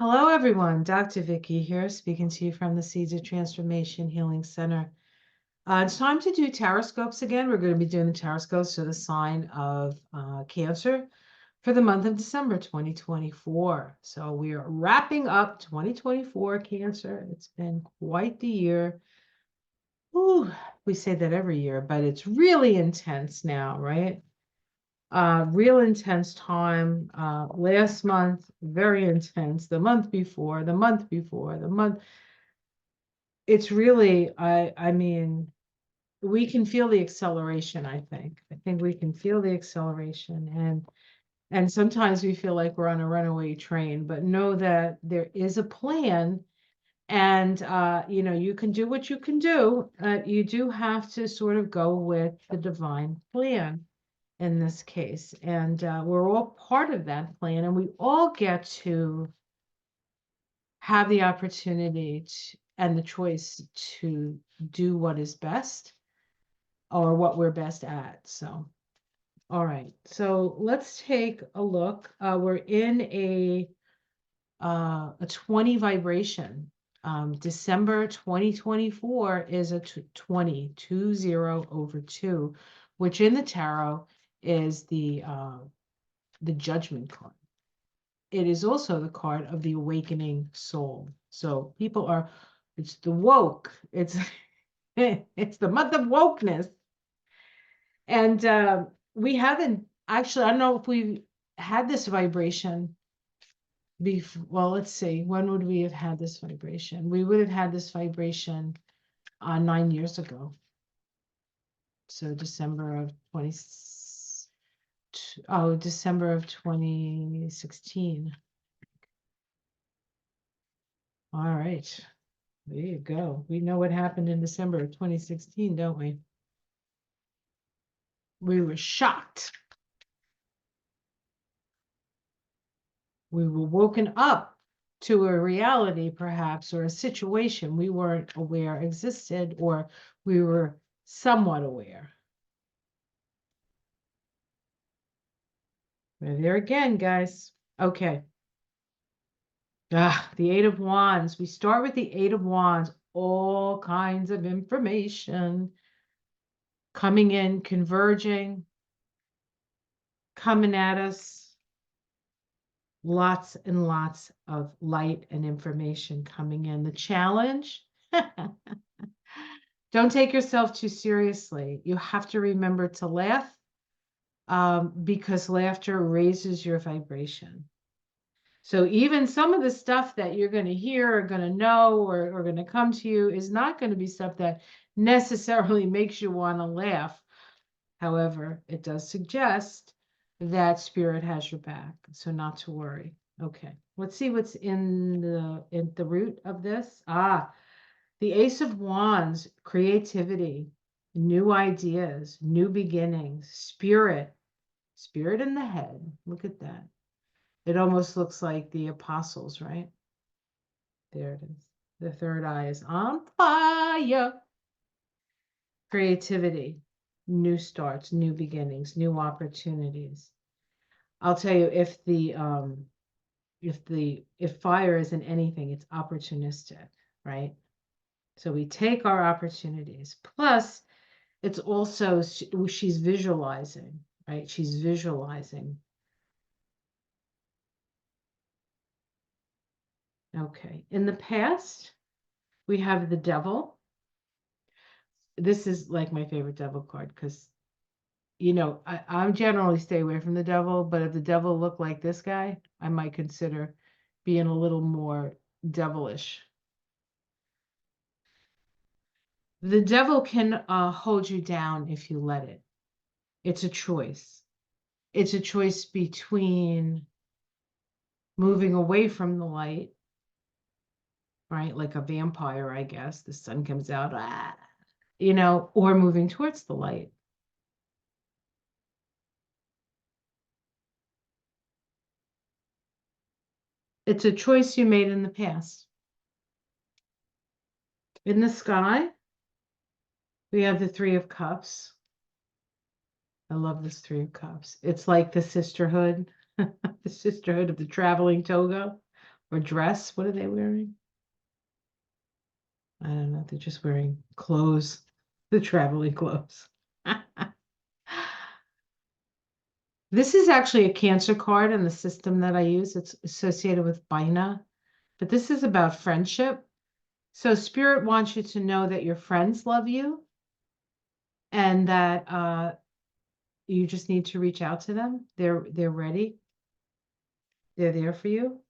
Hello, everyone. Dr. Vicky here, speaking to you from the Seeds of Transformation Healing Center. It's time to do taroscopes again. We're going to be doing the taroscopes for the sign of Cancer for the month of December 2024. So we are wrapping up 2024 Cancer. It's been quite the year. Ooh, we say that every year, but it's really intense now, right? Real intense time. Last month, very intense. The month before, the month before, the month. It's really, I mean, we can feel the acceleration, I think. I think we can feel the acceleration, and sometimes we feel like we're on a runaway train, but know that there is a plan, and you can do what you can do. You do have to sort of go with the divine plan in this case. And we're all part of that plan, and we all get to have the opportunity and the choice to do what is best or what we're best at. So, all right. So let's take a look. We're in a 20 vibration. December 2024 is a 20 over 2, which in the tarot is the judgment card. It is also the card of the awakening soul. So people are, it's the woke. It's it's the month of wokeness. And we haven't actually, I don't know if we had this vibration before. Well, let's see. When would we have had this vibration? We would have had this vibration 9 years ago. So December of 2016. All right. There you go. We know what happened in December of 2016, don't we? We were shocked. We were woken up to a reality, perhaps, or a situation we weren't aware existed, or we were somewhat aware. We're there again, guys. Okay. The Eight of Wands. We start with the Eight of Wands. All kinds of information coming in, converging, coming at us. Lots and lots of light and information coming in. The challenge, don't take yourself too seriously. You have to remember to laugh because laughter raises your vibration. So even some of the stuff that you're going to hear or going to know or going to come to you is not going to be stuff that necessarily makes you want to laugh. However, it does suggest that spirit has your back, so not to worry. Okay, let's see what's in the root of this. The Ace of Wands, creativity, new ideas, new beginnings, spirit in the head. Look at that. It almost looks like the apostles, right? There it is. The third eye is on fire. Creativity, new starts, new beginnings, new opportunities. I'll tell you, if fire isn't anything, it's opportunistic, right? So we take our opportunities. Plus, it's also, she's visualizing, right? She's visualizing. Okay. In the past, we have the devil. This is like my favorite devil card because, I generally stay away from the devil, but if the devil looked like this guy, I might consider being a little more devilish. The devil can hold you down if you let it. It's a choice. It's a choice between moving away from the light, right? Like a vampire, I guess. The sun comes out, or moving towards the light. It's a choice you made in the past. In the sky, we have the Three of Cups. I love this Three of Cups. It's like the sisterhood, the sisterhood of the traveling toga. or dress. What are they wearing? I don't know. They're just wearing clothes, the traveling clothes. This is actually a Cancer card in the system that I use. It's associated with Bina, but this is about friendship. So Spirit wants you to know that your friends love you and that you just need to reach out to them. They're ready. They're there for you.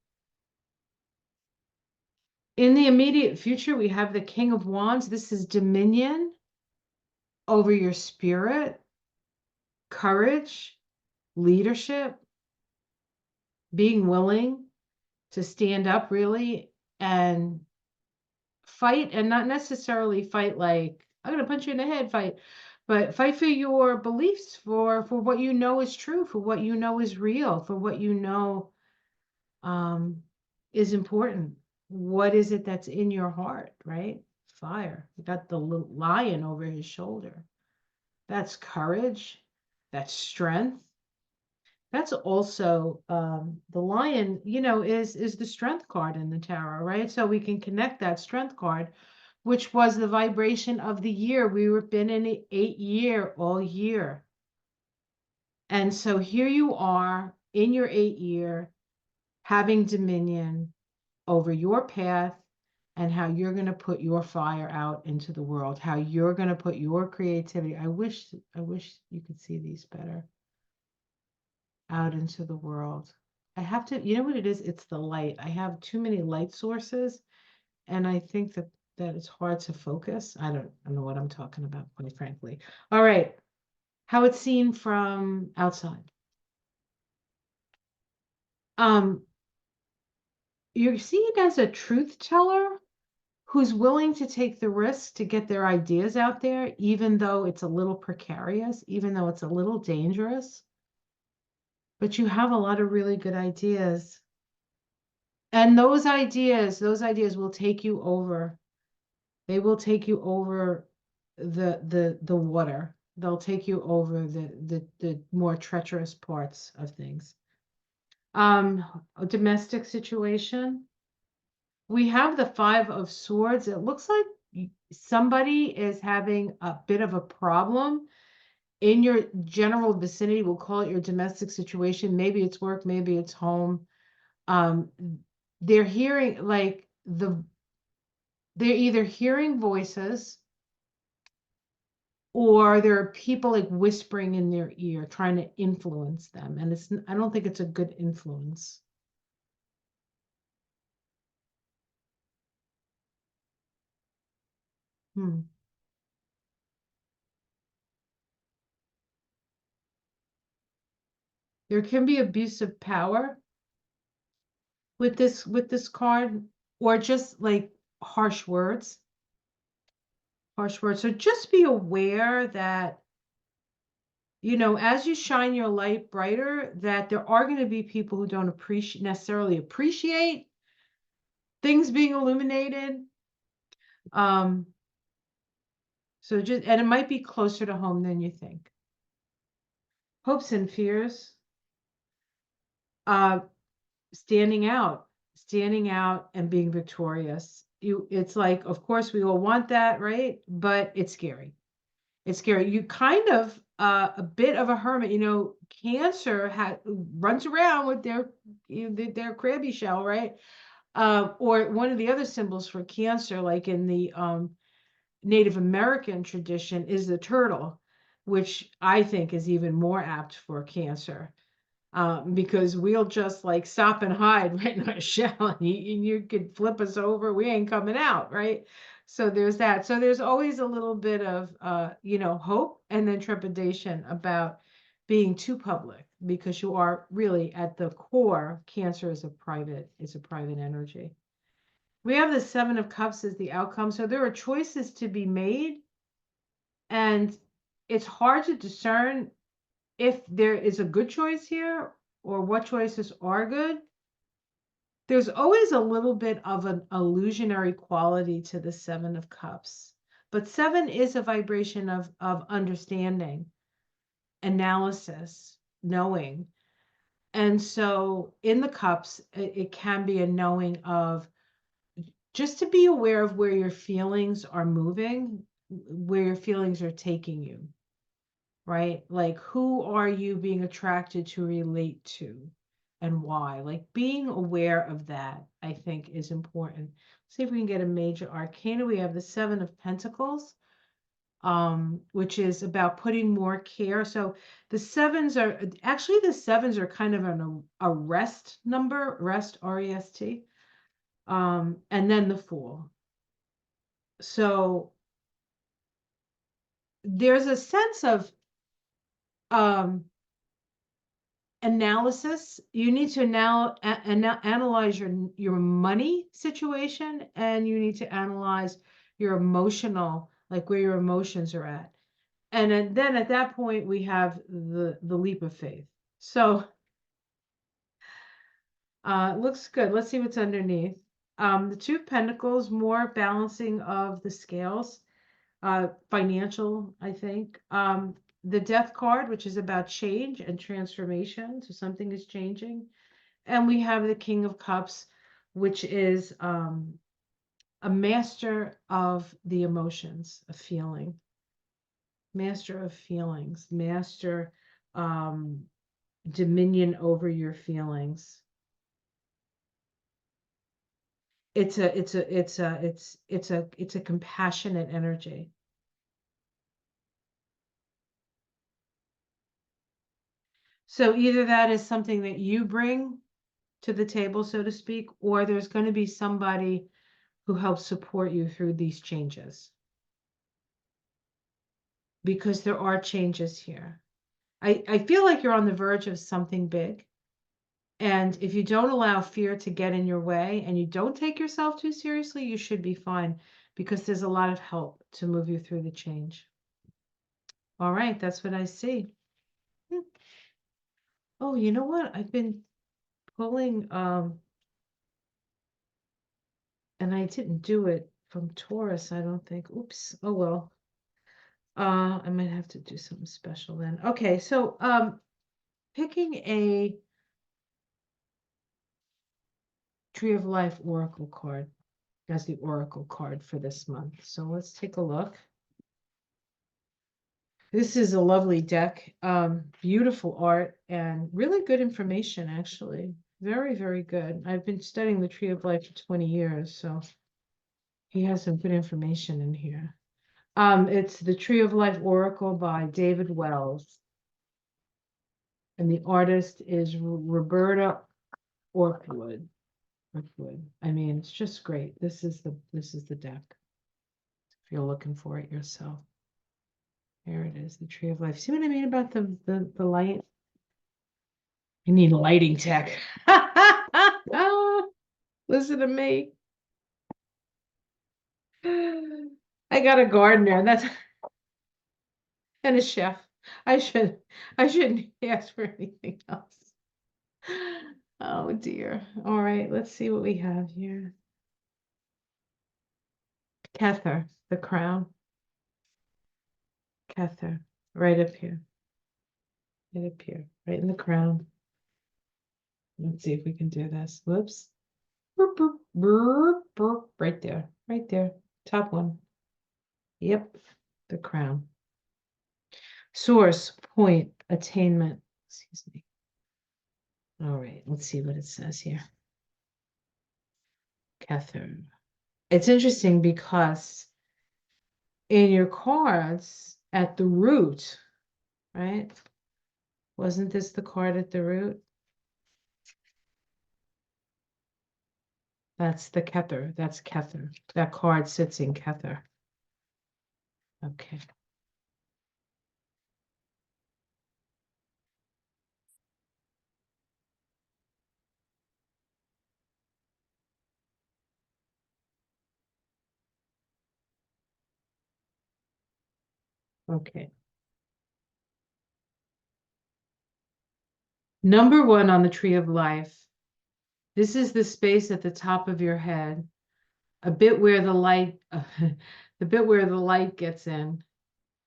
In the immediate future, we have the King of Wands. This is dominion over your spirit, courage, leadership, being willing to stand up really and fight, and not necessarily fight like I'm going to punch you in the head fight, but fight for your beliefs, for what you know is true, for what you know is real, for what you know is important. What is it that's in your heart, right? Fire. You got the little lion over his shoulder. That's courage. That's strength. That's also the lion, is the strength card in the tarot, right? So we can connect that strength card, which was the vibration of the year. We've been in an 8-year all year. And so here you are in your 8-year, having dominion over your path and how you're going to put your fire out into the world, how you're going to put your creativity. I wish you could see these better. Out into the world. I have to, you know what it is? It's the light. I have too many light sources, and I think that it's hard to focus. I don't know what I'm talking about, quite frankly. All right. How it's seen from outside. Um, you're seen as a truth teller who's willing to take the risk to get their ideas out there, even though it's a little precarious, even though it's a little dangerous. But you have a lot of really good ideas. And those ideas will take you over. They will take you over the water. They'll take you over the more treacherous parts of things. A domestic situation. We have the 5 of Swords. It looks like somebody is having a bit of a problem in your general vicinity. We'll call it your domestic situation. Maybe it's work, maybe it's home. They're hearing like they're either hearing voices or there are people like whispering in their ear trying to influence them, and I don't think it's a good influence. There can be abuse of power with this card, or just like harsh words. So just be aware that, as you shine your light brighter, that there are going to be people who don't necessarily appreciate things being illuminated. So and it might be closer to home than you think. Hopes and fears. Standing out and being victorious. It's like, of course, we all want that, right? But it's scary. It's scary. You kind of a bit of a hermit. Cancer runs around with their crabby shell, right? Or one of the other symbols for Cancer, like in the Native American tradition, is the turtle, which I think is even more apt for Cancer. Because we'll just like stop and hide right in our shell, and you could flip us over. We ain't coming out, right? So there's that. So there's always a little bit of, hope and then trepidation about being too public, because you are really at the core. Cancer is a private energy. We have the 7 of Cups as the outcome. So there are choices to be made, and it's hard to discern if there is a good choice here or what choices are good. There's always a little bit of an illusionary quality to the 7 of Cups, but 7 is a vibration of understanding, analysis, knowing. And so in the cups, it can be a knowing of just to be aware of where your feelings are moving, where your feelings are taking you, right? Like, who are you being attracted to relate to and why? Like, being aware of that, I think, is important. See if we can get a major arcana. We have the Seven of Pentacles, which is about putting more care. So the sevens are actually, the sevens are kind of a rest number, rest, R-E-S-T, and then the Fool. So there's a sense of um, analysis. You need to now analyze your money situation, and you need to analyze your emotional, like where your emotions are at. And then at that point, we have the leap of faith. So it looks good. Let's see what's underneath. The Two of Pentacles, more balancing of the scales, financial, I think. The Death card, which is about change and transformation. So something is changing. And we have the King of Cups, which is a master of the emotions, of feeling, master of feelings, master dominion over your feelings. It's a compassionate energy. So either that is something that you bring to the table, so to speak, or there's going to be somebody who helps support you through these changes. Because there are changes here. I feel like you're on the verge of something big. And if you don't allow fear to get in your way and you don't take yourself too seriously, you should be fine, because there's a lot of help to move you through the change. All right, that's what I see. Oh, you know what? I've been pulling, and I didn't do it from Taurus, I don't think. Oops. Oh, well. I might have to do something special then. Okay, so picking a Tree of Life Oracle card as the Oracle card for this month. So let's take a look. This is a lovely deck, beautiful art and really good information, actually. Very, very good. I've been studying the Tree of Life for 20 years, so he has some good information in here. It's the Tree of Life Oracle by David Wells. And the artist is Roberta Orkwood. I mean, it's just great. This is the deck. If you're looking for it yourself. There it is, the Tree of Life. See what I mean about the light? I need lighting tech. Listen to me. I got a gardener, and that's and a chef. I shouldn't ask for anything else. Oh dear. All right, let's see what we have here. Kether, the crown. Kether, right up here. Right up here, right in the crown. Let's see if we can do this. Whoops. Burp, burp, burp, burp. Right there, right there. Top one. Yep, the crown. Source, point, attainment. Excuse me. All right, let's see what it says here. Catherine. It's interesting because in your cards at the root, right? Wasn't this the card at the root? That's the Kether. That's Kether. That card sits in Kether. Okay. Okay. Number one on the Tree of Life. This is the space at the top of your head, a bit where the light, the bit where the light gets in.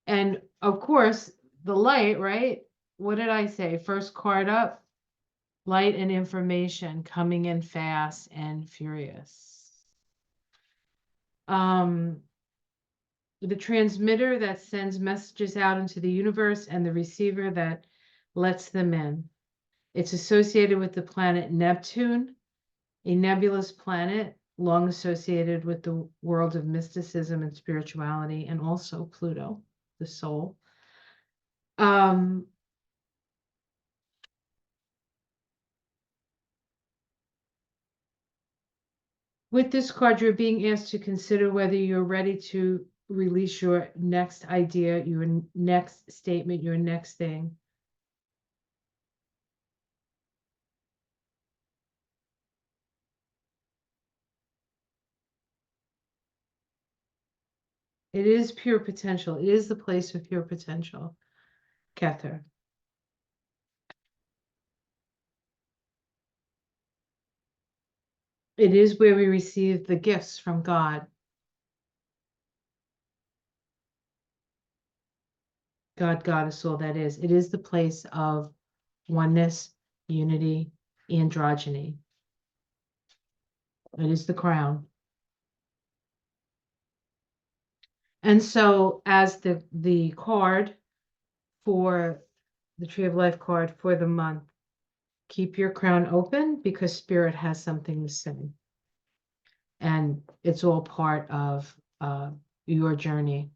And of course, the light, right? What did I say? First card up, Light and information coming in fast and furious. The transmitter that sends messages out into the universe and the receiver that lets them in. It's associated with the planet Neptune, a nebulous planet long associated with the world of mysticism and spirituality, and also Pluto, the soul. With this card, you're being asked to consider whether you're ready to release your next idea, your next statement, your next thing. It is pure potential. It is the place of pure potential, Kether. It is where we receive the gifts from God. God, Goddess, all that is. It is the place of oneness, unity, androgyny. It is the crown. And so as the card for the Tree of Life card for the month, keep your crown open because Spirit has something to say. And it's all part of your journey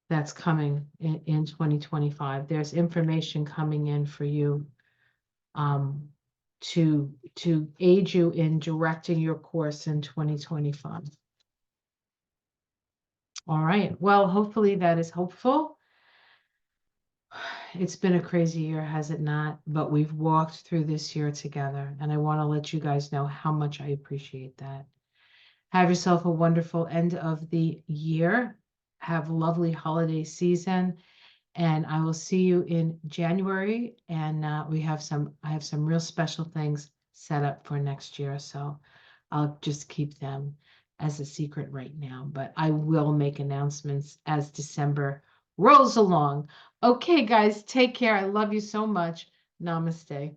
that's coming in 2025. There's information coming in for you to aid you in directing your course in 2025. All right. Well, hopefully that is hopeful. It's been a crazy year, has it not? But we've walked through this year together, and I want to let you guys know how much I appreciate that. Have yourself a wonderful end of the year. Have a lovely holiday season, and I will see you in January. And I have some real special things set up for next year, so I'll just keep them as a secret right now. But I will make announcements as December rolls along. Okay, guys, take care. I love you so much. Namaste.